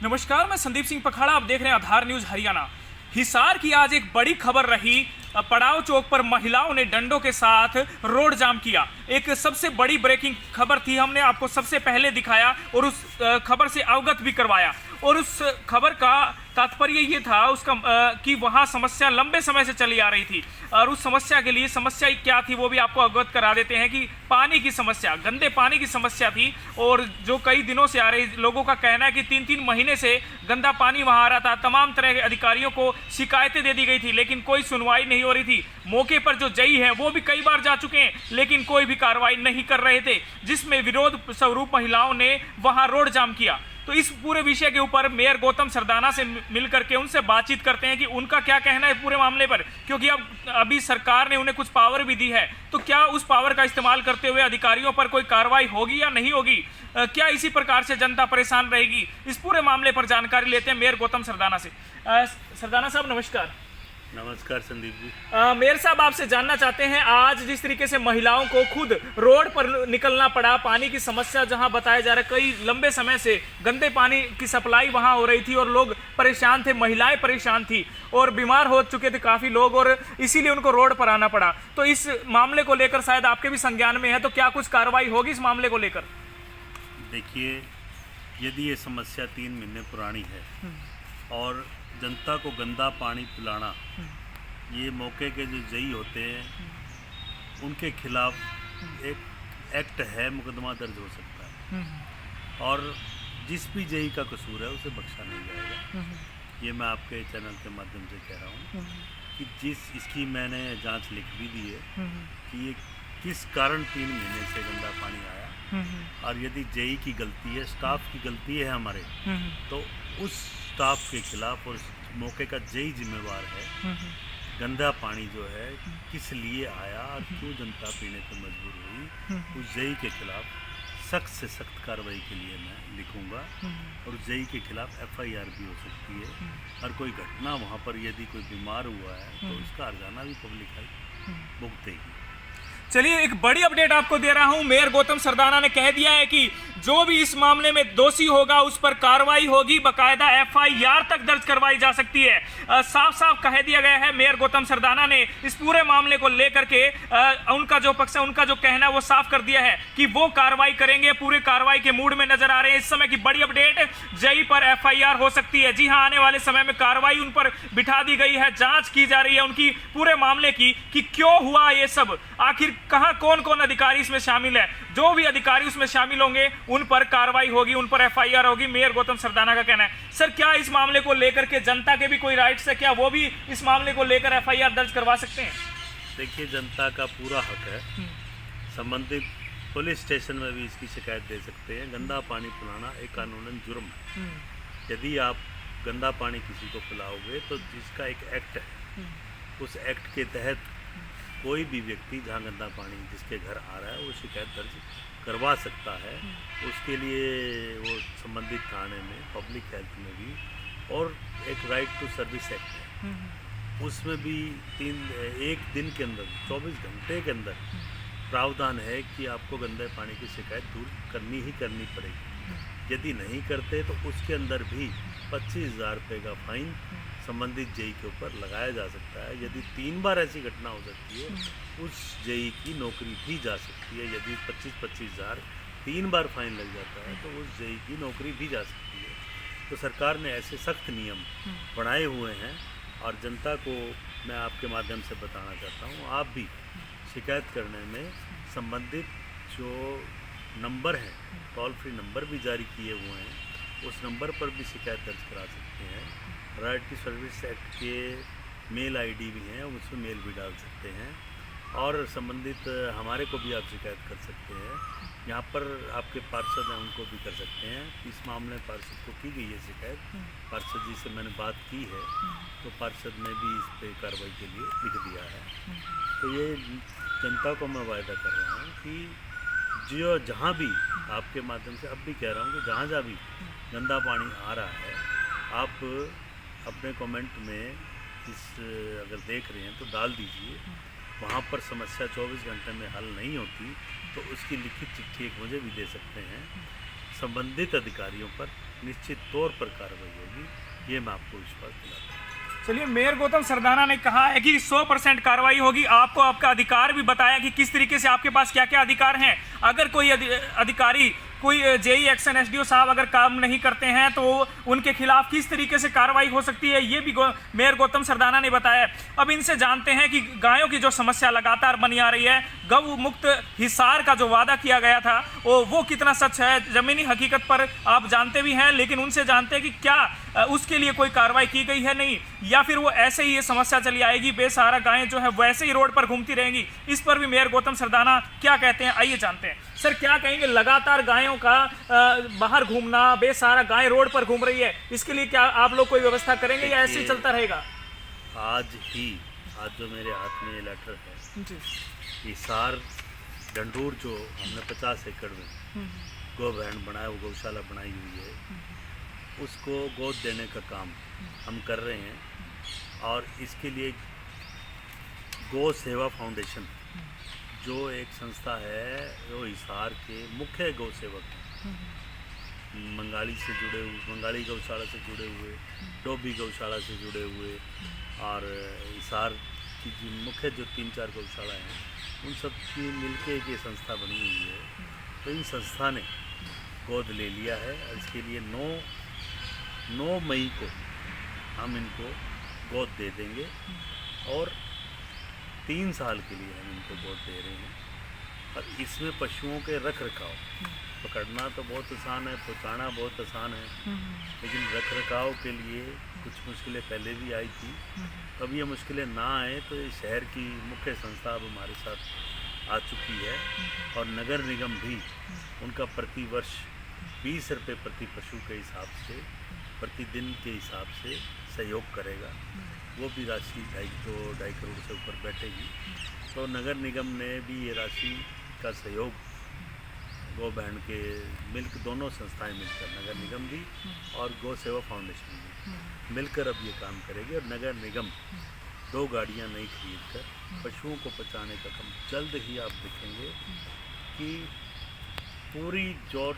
नमस्कार, मैं संदीप सिंह पखाड़ा। आप देख रहे हैं आधार न्यूज हरियाणा। हिसार की आज एक बड़ी खबर रही। पड़ाव चौक पर महिलाओं ने डंडों के साथ रोड जाम किया। एक सबसे बड़ी ब्रेकिंग खबर थी, हमने आपको सबसे पहले दिखाया और उस खबर से अवगत भी करवाया। और उस खबर का तात्पर्य ये था उसका कि वहाँ समस्या लंबे समय से चली आ रही थी और उस समस्या के लिए समस्या क्या थी वो भी आपको अवगत करा देते हैं कि पानी की समस्या, गंदे पानी की समस्या थी। और जो कई दिनों से आ रही, लोगों का कहना है कि 3-3 महीने से गंदा पानी वहाँ आ रहा था। तमाम तरह के अधिकारियों को शिकायतें दे दी गई थी लेकिन कोई सुनवाई नहीं हो रही थी। मौके पर जो जई हैं वो भी कई बार जा चुके हैं लेकिन कोई भी कार्रवाई नहीं कर रहे थे, जिसमें विरोध स्वरूप महिलाओं ने वहाँ रोड जाम किया। तो इस पूरे विषय के ऊपर मेयर गौतम सरदाना से मिलकर के उनसे बातचीत करते हैं कि उनका क्या कहना है पूरे मामले पर, क्योंकि अब अभी सरकार ने उन्हें कुछ पावर भी दी है। तो क्या उस पावर का इस्तेमाल करते हुए अधिकारियों पर कोई कार्रवाई होगी या नहीं होगी, क्या इसी प्रकार से जनता परेशान रहेगी, इस पूरे मामले पर जानकारी लेते हैं मेयर गौतम सरदाना से। सरदाना साहब नमस्कार। नमस्कार संदीप जी। मेयर साहब, आपसे जानना चाहते हैं, आज जिस तरीके से महिलाओं को खुद रोड पर निकलना पड़ा, पानी की समस्या जहां बताया जा रहा है, कई लंबे समय से गंदे पानी की सप्लाई वहां हो रही थी और लोग परेशान थे, महिलाएं परेशान थी और बीमार हो चुके थे काफ़ी लोग और इसीलिए उनको रोड पर आना पड़ा। तो इस मामले को लेकर शायद आपके भी संज्ञान में है, तो क्या कुछ कार्रवाई होगी इस मामले को लेकर? देखिए, यदि ये समस्या 3 महीने पुरानी है और जनता को गंदा पानी पिलाना, ये मौके के जो जई होते हैं उनके खिलाफ एक एक्ट है, मुकदमा दर्ज हो सकता है और जिस भी जई का कसूर है उसे बख्शा नहीं जाएगा। ये मैं आपके चैनल के माध्यम से कह रहा हूँ कि इसकी मैंने जांच लिख भी दी है कि ये किस कारण 3 महीने से गंदा पानी आया और यदि जेई की गलती है, स्टाफ की गलती है हमारे, तो उस स्टाफ के खिलाफ और मौके का जेई जिम्मेवार है। गंदा पानी जो है किस लिए आया और क्यों जनता पीने को मजबूर हुई, उस जेई के खिलाफ सख्त से सख्त कार्रवाई के लिए मैं लिखूंगा और उस जेई के खिलाफ FIR भी हो सकती है। और कोई घटना वहाँ पर यदि कोई बीमार हुआ है तो उसका हर्जाना भी पब्लिक हेल्थ भुगतेगी। चलिए, एक बड़ी अपडेट आपको दे रहा हूं। मेयर गौतम सरदाना ने कह दिया है कि जो भी इस मामले में दोषी होगा उस पर कार्रवाई होगी, बकायदा FIR तक दर्ज करवाई जा सकती है। साफ साफ कह दिया गया है। मेयर गौतम सरदाना ने इस पूरे मामले को लेकर के उनका जो पक्ष है, उनका जो कहना है वो साफ कर दिया है कि वो कार्रवाई करेंगे, पूरे कार्रवाई के मूड में नजर आ रहे हैं। इस समय की बड़ी अपडेट, जई पर FIR हो सकती है। जी हाँ, आने वाले समय में कार्रवाई उन पर बिठा दी गई है, जांच की जा रही है उनकी पूरे मामले की कि क्यों हुआ ये सब, आखिर कहां कौन कौन अधिकारी इसमें शामिल है। जो भी अधिकारी उसमें शामिल होंगे उन पर कार्रवाई होगी, उन पर FIR होगी, मेयर गौतम सरदाना का कहना है। सर, क्या इस मामले को लेकर के जनता के भी कोई राइट्स है, क्या वो भी इस मामले को लेकर FIR दर्ज करवा सकते हैं? देखिए, जनता का पूरा हक है, संबंधित पुलिस स्टेशन में भी इसकी शिकायत दे सकते हैं। गंदा पानी पिलाना एक कानूनन जुर्म है। यदि आप गंदा पानी किसी को पिलाओगे तो जिसका एक एक्ट है, उस एक्ट के तहत कोई भी व्यक्ति जहाँ गंदा पानी जिसके घर आ रहा है वो शिकायत दर्ज करवा सकता है। उसके लिए वो संबंधित थाने में, पब्लिक हेल्थ में भी, और एक राइट टू सर्विस एक्ट है, उसमें भी 1 दिन के अंदर 24 घंटे के अंदर प्रावधान है कि आपको गंदे पानी की शिकायत दूर करनी ही करनी पड़ेगी। यदि नहीं करते तो उसके अंदर भी 25,000 रुपये का फाइन संबंधित जेई के ऊपर लगाया जा सकता है। यदि 3 बार ऐसी घटना हो सकती है, उस जेई की नौकरी भी जा सकती है। यदि 25,000 3 बार फाइन लग जाता है तो उस जेई की नौकरी भी जा सकती है। तो सरकार ने ऐसे सख्त नियम बनाए हुए हैं और जनता को मैं आपके माध्यम से बताना चाहता हूँ, आप भी शिकायत करने में संबंधित जो नंबर हैं, टोल फ्री नंबर भी जारी किए हुए हैं, उस नंबर पर भी शिकायत दर्ज करा सकते हैं। राइट टू सर्विस एक्ट के मेल ID भी हैं, उसमें मेल भी डाल सकते हैं और संबंधित हमारे को भी आप शिकायत कर सकते हैं। यहाँ पर आपके पार्षद हैं, उनको भी कर सकते हैं। इस मामले में पार्षद को की गई है शिकायत, पार्षद जी से मैंने बात की है तो पार्षद ने भी इस पर कार्रवाई के लिए लिख दिया है। तो ये जनता को मैं वायदा कर रहा हूँ कि जो जहाँ भी आपके माध्यम से अब भी कह रहा हूँ कि जहाँ भी गंदा पानी आ रहा है, आप अपने कमेंट में अगर देख रहे हैं तो डाल दीजिए। वहाँ पर समस्या 24 घंटे में हल नहीं होती तो उसकी लिखित चिट्ठी एक मुझे भी दे सकते हैं। संबंधित अधिकारियों पर निश्चित तौर पर कार्रवाई होगी, ये मैं आपको विश्वास दिलाता हूँ। चलिए, मेयर गौतम सरदाना ने कहा है कि 100% कार्रवाई होगी। आपको आपका अधिकार भी बताया कि किस तरीके से आपके पास क्या क्या अधिकार हैं। अगर कोई अधिकारी, कोई जेई एक्शन एसडीओ साहब अगर काम नहीं करते हैं तो उनके खिलाफ किस तरीके से कार्रवाई हो सकती है, ये भी मेयर गौतम सरदाना ने बताया। अब इनसे जानते हैं कि गायों की जो समस्या लगातार बनी आ रही है, गौ मुक्त हिसार का जो वादा किया गया था वो कितना सच है। ज़मीनी हकीकत पर आप जानते भी हैं, लेकिन उनसे जानते हैं कि क्या उसके लिए कोई कार्रवाई की गई है नहीं, या फिर वो ऐसे ही ये समस्या चली आएगी, बेसहारा गायें जो है वैसे ही रोड पर घूमती रहेंगी। इस पर भी मेयर गौतम सरदाना क्या कहते हैं, आइए जानते हैं। सर, क्या कहेंगे, लगातार गायों का बाहर घूमना, बेसहारा गाय रोड पर घूम रही है, इसके लिए क्या आप लोग कोई व्यवस्था करेंगे या ऐसे ही चलता रहेगा? आज जो मेरे हाथ में ये लेटर है जी, हिसार डंडूर जो हमने 50 एकड़ में गौ वैन बनाया, वो गौशाला बनाई हुई है, उसको गोद देने का काम हम कर रहे हैं। और इसके लिए गौ सेवा फाउंडेशन जो एक संस्था है, वो हिसार के मुख्य गौ सेवक हैं, मंगाली से जुड़े हुए, मंगाली गौशाला से जुड़े हुए, डोभी गौशाला से जुड़े हुए, और हिसार की जो मुख्य जो 3-4 गौशाला हैं, उन सब की मिलके एक ये संस्था बनी हुई है। तो इन संस्था ने गोद ले लिया है, और इसके लिए 9 मई को हम इनको गोद दे देंगे, और 3 साल के लिए हम इनको गोद दे रहे हैं। और इसमें पशुओं के रख रखाव, पकड़ना तो बहुत आसान है, पहुँचाना बहुत आसान है, लेकिन रख रखाव के लिए कुछ मुश्किलें पहले भी आई थी। अब ये मुश्किलें ना आए तो ये शहर की मुख्य संस्था अब हमारे साथ आ चुकी है, और नगर निगम भी उनका प्रतिवर्ष 20 रुपये प्रति पशु के हिसाब से, प्रतिदिन के हिसाब से सहयोग करेगा। वो भी राशि 2.5 करोड़ से ऊपर बैठेगी। तो नगर निगम ने भी ये राशि का सहयोग, गौ बैंड के मिल्क दोनों संस्थाएं मिलकर, नगर निगम भी और गौ सेवा फाउंडेशन भी मिलकर अब ये काम करेगी। और नगर निगम 2 गाड़ियां नई खरीद कर पशुओं को बचाने का काम जल्द ही आप देखेंगे कि पूरी जोर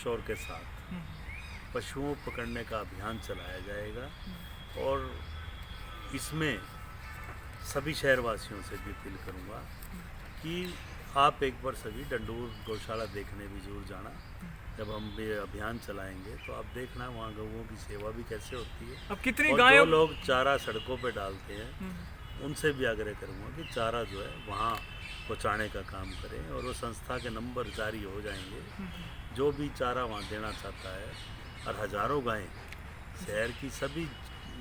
शोर के साथ पशुओं पकड़ने का अभियान चलाया जाएगा। और इसमें सभी शहरवासियों से भी अपील करूंगा कि आप एक बार सभी डंडूर गौशाला देखने भी जरूर जाना। जब हम ये अभियान चलाएंगे तो आप देखना वहाँ गौओं की सेवा भी कैसे होती है। अब कितनी और गायों, जो लोग चारा सड़कों पे डालते हैं उनसे भी आग्रह करूँगा कि चारा जो है वहाँ पहुँचाने का काम करें, और वो संस्था के नंबर जारी हो जाएंगे, जो भी चारा वहाँ देना चाहता है। और हज़ारों गायें, शहर की सभी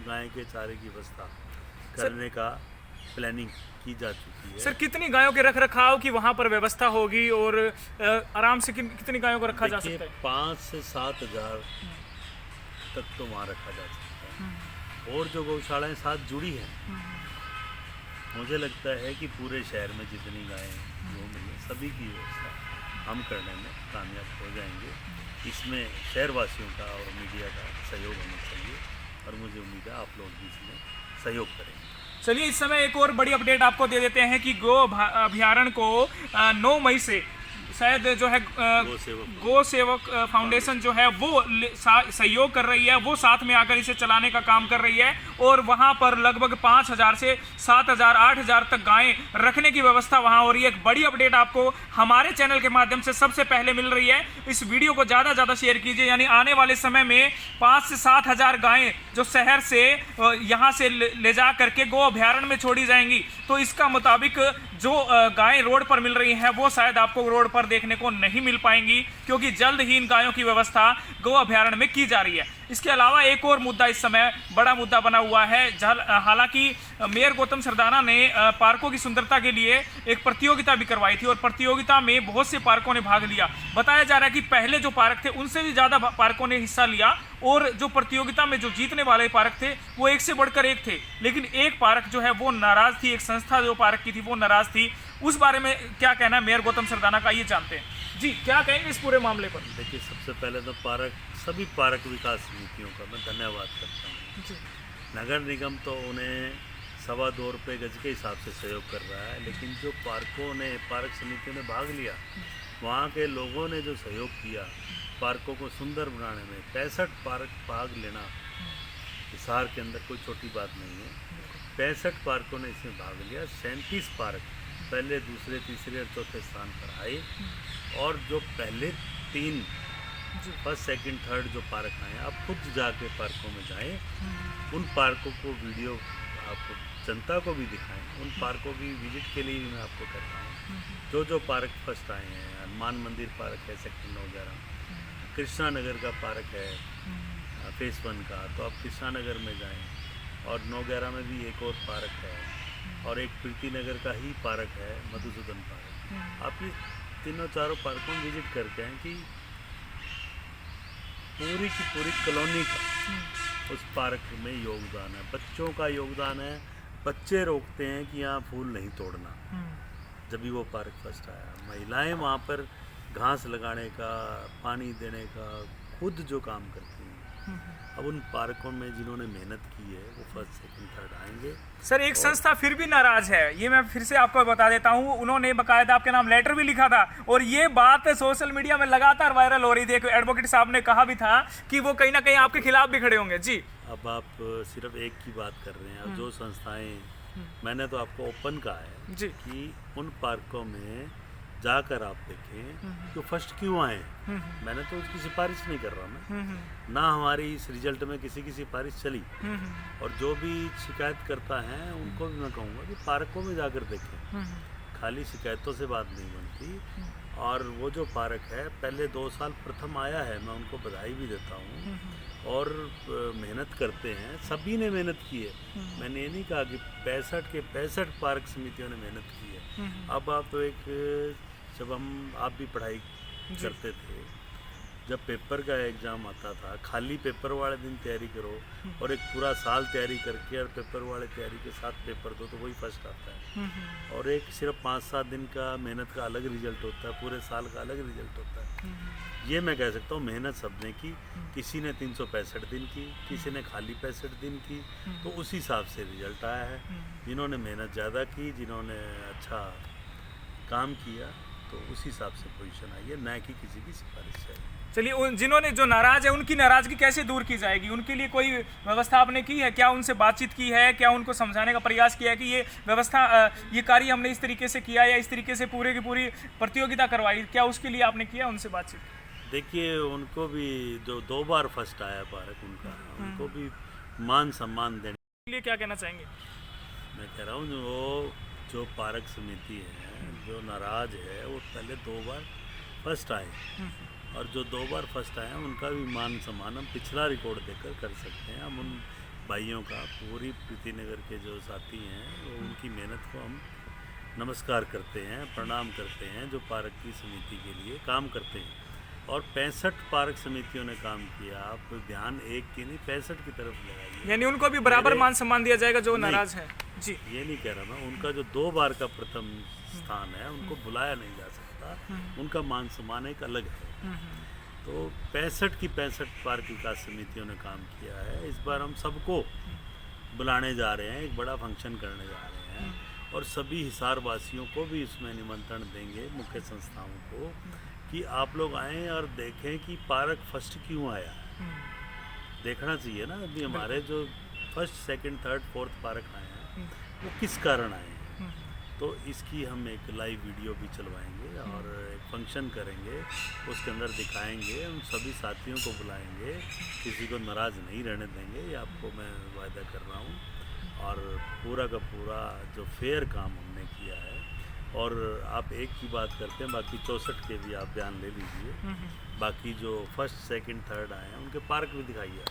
गाय के चारे की व्यवस्था करने का प्लानिंग की जा चुकी है। सर, कितनी गायों के रख रखाव की वहाँ पर व्यवस्था होगी, और आराम से कितनी गायों को रखा जा सकता है? 5 से 7 हज़ार तक तो वहाँ रखा जा सकता है। और जो गौशालाएं साथ जुड़ी हैं, मुझे लगता है कि पूरे शहर में जितनी गायें जो मिली, सभी की व्यवस्था हम करने में कामयाब हो जाएंगे। इसमें शहरवासियों का और मीडिया का सहयोग होना चाहिए, और मुझे उम्मीद है आप लोग भी इसमें सहयोग करेंगे। चलिए, इस समय एक और बड़ी अपडेट आपको दे देते हैं कि गो अभ्यारण्य को 9 मई से शायद जो है गो सेवक फाउंडेशन जो है वो सहयोग कर रही है, वो साथ में आकर इसे चलाने का काम कर रही है। और वहाँ पर लगभग 5,000 से 7,000 8,000 तक गायें रखने की व्यवस्था वहाँ हो रही है। एक बड़ी अपडेट आपको हमारे चैनल के माध्यम से सबसे पहले मिल रही है। इस वीडियो को ज़्यादा शेयर कीजिए, यानी आने वाले समय में 5 से 7,000 गायें जो शहर से यहाँ से ले जा करके गो अभ्यारण्य में छोड़ी जाएंगी। तो इसका मुताबिक जो गायें रोड पर मिल रही हैं वो शायद आपको रोड पर देखने को नहीं मिल पाएंगी, क्योंकि जल्द ही इन गायों की व्यवस्था गो अभ्यारण्य में की जा रही है। इसके अलावा एक और मुद्दा इस समय बड़ा मुद्दा बना हुआ है। हालांकि मेयर गौतम सरदाना ने पार्कों की सुंदरता के लिए एक प्रतियोगिता भी करवाई थी, और प्रतियोगिता में बहुत से पार्कों ने भाग लिया। बताया जा रहा है कि पहले जो पार्क थे उनसे भी ज़्यादा पार्कों ने हिस्सा लिया, और जो प्रतियोगिता में जो जीतने वाले पार्क थे वो एक से बढ़कर एक थे। लेकिन एक पार्क जो है वो नाराज़ थी, एक संस्था जो पार्क की थी वो नाराज़ थी। उस बारे में क्या कहना है मेयर गौतम सरदाना का, ये जानते हैं। जी, क्या कहेंगे इस पूरे मामले पर? देखिए, सबसे पहले तो सभी पार्क विकास समितियों का मैं धन्यवाद करता हूँ। नगर निगम तो उन्हें 2.25 रुपये गज के हिसाब से सहयोग कर रहा है, लेकिन जो पार्क समितियों ने भाग लिया, वहाँ के लोगों ने जो सहयोग किया, पार्कों को सुंदर बनाने में 65 पार्क भाग लेना हिसार के अंदर कोई छोटी बात नहीं है। 65 पार्कों ने इसमें भाग लिया। 37 पार्क पहले, दूसरे, तीसरे और चौथे स्थान पर आए, और जो पहले 3 फर्स्ट, सेकंड, थर्ड जो पार्क आए, आप खुद जाके पार्कों में जाएं, उन पार्कों को वीडियो आप जनता को भी दिखाएं। उन पार्कों की विजिट के लिए भी मैं आपको कहता हूँ, जो पार्क फर्स्ट आए हैं, हनुमान मंदिर पार्क है सेक्टर 9/11, कृष्णा नगर का पार्क है फेस 1 का, तो आप कृष्णा नगर में जाएं, और 9/11 में भी एक और पार्क है, और एक प्रीति नगर का ही पार्क है मधुसूदन पार्क। आप ये तीनों चारों पार्कों में विजिट करके आएँ कि पूरी की पूरी कॉलोनी का उस पार्क में योगदान है, बच्चों का योगदान है। बच्चे रोकते हैं कि यहाँ फूल नहीं तोड़ना, जब भी वो पार्क फर्स्ट आया। महिलाएं वहाँ पर घास लगाने का, पानी देने का खुद जो काम करती हैं। अब उन पार्कों में जिन्होंने मेहनत की है वो फर्स्ट, सेकंड, थर्ड आएंगे। सर, एक संस्था फिर भी नाराज है, ये मैं फिर से आपको बता देता हूँ। उन्होंने बकायदा आपके नाम लेटर भी लिखा था, और ये बात सोशल मीडिया में लगातार वायरल हो रही थी। एक एडवोकेट साहब ने कहा भी था कि वो कहीं ना कहीं आपके खिलाफ भी खड़े होंगे। जी, अब आप सिर्फ एक की बात कर रहे हैं। अब जो संस्थाएं, मैंने तो आपको ओपन कहा है जी, कि उन पार्कों में जाकर आप देखें कि फर्स्ट क्यों आए। मैंने तो उसकी सिफारिश नहीं कर रहा मैं, ना हमारी इस रिजल्ट में किसी की सिफारिश चली। और जो भी शिकायत करता है उनको भी मैं कहूँगा कि पार्कों में जाकर देखें, खाली शिकायतों से बात नहीं बनती। और वो जो पार्क है पहले 2 साल प्रथम आया है, मैं उनको बधाई भी देता हूँ, और मेहनत करते हैं, सभी ने मेहनत की है। मैंने ये नहीं कहा कि 65 के 65 पार्क समितियों ने मेहनत की है। अब आप जब आप भी पढ़ाई करते थे, जब पेपर का एग्ज़ाम आता था, खाली पेपर वाले दिन तैयारी करो और एक पूरा साल तैयारी करके और पेपर वाले तैयारी के साथ पेपर दो, तो वही फर्स्ट आता है। और एक सिर्फ 5-7 दिन का मेहनत का अलग रिजल्ट होता है, पूरे साल का अलग रिजल्ट होता है। ये मैं कह सकता हूँ मेहनत सबने की। किसी ने 365 दिन की, किसी ने खाली 65 दिन की, तो उस हिसाब से रिजल्ट आया है। जिन्होंने मेहनत ज़्यादा की, जिन्होंने अच्छा काम किया, तो उस हिसाब से पोजीशन आई है, ना कि किसी की सिफारिश है। चलिए, जिन्होंने जो नाराज है उनकी नाराजगी कैसे दूर की जाएगी? उनके लिए कोई व्यवस्था आपने की है क्या? उनसे बातचीत की है क्या? उनको समझाने का प्रयास किया है कि ये व्यवस्था, ये कार्य हमने इस तरीके से किया या इस तरीके से पूरे की पूरी प्रतियोगिता करवाई, क्या उसके लिए आपने किया उनसे बातचीत? देखिए, उनको भी जो 2 बार फर्स्ट आया पार्क, उनको भी मान सम्मान देने के लिए क्या कहना चाहेंगे? मैं कह रहा हूँ जो पार्क समिति है, जो नाराज है, वो पहले 2 बार फर्स्ट आए, और जो 2 बार फर्स्ट आए हैं उनका भी मान सम्मान हम पिछला रिकॉर्ड देकर कर सकते हैं। हम उन भाइयों का, पूरी प्रीति नगर के जो साथी हैं, वो उनकी मेहनत को हम नमस्कार करते हैं, प्रणाम करते हैं, जो पार्क की समिति के लिए काम करते हैं। और 65 पार्क समितियों ने काम किया। आप ध्यान एक की नहीं 65 की तरफ लगाइए, यानी उनको भी बराबर मान सम्मान दिया जाएगा जो नाराज है। जी, ये नहीं कह रहा मैं। उनका जो 2 बार का प्रथम स्थान है, उनको बुलाया नहीं जा सकता, उनका मान सम्मान एक अलग है। तो 65 की 65 पार्क विकास समितियों ने काम किया है। इस बार हम सबको बुलाने जा रहे हैं, एक बड़ा फंक्शन करने जा रहे हैं, और सभी हिसार वासियों को भी इसमें निमंत्रण देंगे, मुख्य संस्थाओं को, कि आप लोग आएँ और देखें कि पार्क फर्स्ट क्यों आया है। देखना चाहिए ना, अभी हमारे जो first, second, third, fourth park आए हैं वो किस कारण आए हैं। तो इसकी हम एक लाइव वीडियो भी चलवाएंगे और एक फंक्शन करेंगे, उसके अंदर दिखाएंगे, हम सभी साथियों को बुलाएंगे, किसी को नाराज़ नहीं रहने देंगे, ये आपको मैं वायदा कर रहा हूँ। और पूरा का पूरा जो फेयर काम हमने किया है, और आप एक की बात करते हैं, बाकी 64 के भी आप बयान ले लीजिए। बाकी जो फर्स्ट, सेकंड, थर्ड आए हैं उनके पार्क भी दिखाइए।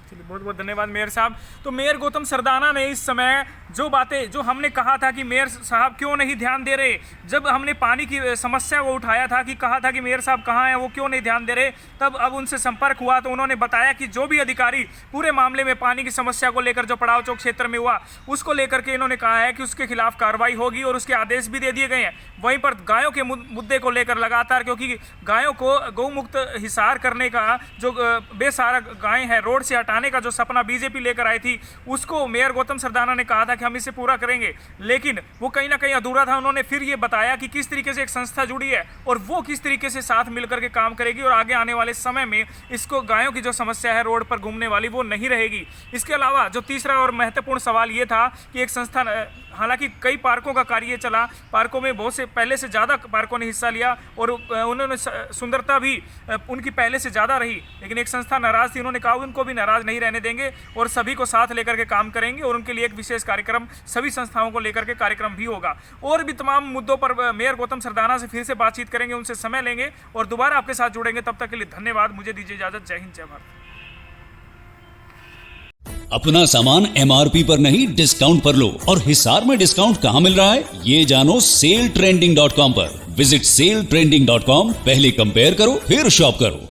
चलिए, बहुत बहुत धन्यवाद मेयर साहब। तो मेयर गौतम सरदाना ने इस समय जो बातें, जो हमने कहा था कि मेयर साहब क्यों नहीं ध्यान दे रहे, जब हमने पानी की समस्या को उठाया था कि कहा था कि मेयर साहब कहाँ हैं, वो क्यों नहीं ध्यान दे रहे, तब अब उनसे संपर्क हुआ तो उन्होंने बताया कि जो भी अधिकारी पूरे मामले में पानी की समस्या को लेकर जो पड़ाव चौक क्षेत्र में हुआ, उसको लेकर के इन्होंने कहा है कि उसके खिलाफ कार्रवाई होगी और उसके आदेश भी दे दिए गए हैं। वहीं पर गायों के मुद्दे को लेकर लगातार, क्योंकि गायों को गौ मुक्त हिसार करने का जो बेसहारा गायें हैं रोड से हटाने बनाने का जो सपना बीजेपी लेकर आई थी, उसको मेयर गौतम सरदाना ने कहा था कि हम इसे पूरा करेंगे, लेकिन वो कहीं ना कहीं अधूरा था। उन्होंने फिर ये बताया कि किस तरीके से एक संस्था जुड़ी है और वो किस तरीके से साथ मिलकर के काम करेगी और आगे आने वाले समय में इसको गायों की जो समस्या है रोड पर घूमने वाली वो नहीं रहेगी। इसके अलावा जो तीसरा और महत्वपूर्ण सवाल ये था कि एक संस्था, हालांकि कई पार्कों का कार्य चला, पार्कों में बहुत से पहले से ज़्यादा पार्कों ने हिस्सा लिया और उन्होंने सुंदरता भी उनकी पहले से ज़्यादा रही, लेकिन एक संस्था नाराज़ थी। उन्होंने कहा उनको भी नाराज़ नहीं रहने देंगे और सभी को साथ लेकर के काम करेंगे और उनके लिए एक विशेष कार्यक्रम, सभी संस्थाओं को लेकर के कार्यक्रम भी होगा। और भी तमाम मुद्दों पर मेयर गौतम सरदाना से फिर से बातचीत करेंगे, उनसे समय लेंगे और दोबारा आपके साथ जुड़ेंगे। तब तक के लिए धन्यवाद, मुझे दीजिए इजाज़त। जय हिंद, जय भारत। अपना सामान MRP पर नहीं डिस्काउंट पर लो। और हिसार में डिस्काउंट कहां मिल रहा है ये जानो SaleTrending.com पर। विजिट SaleTrending.com, पहले कंपेयर करो फिर शॉप करो।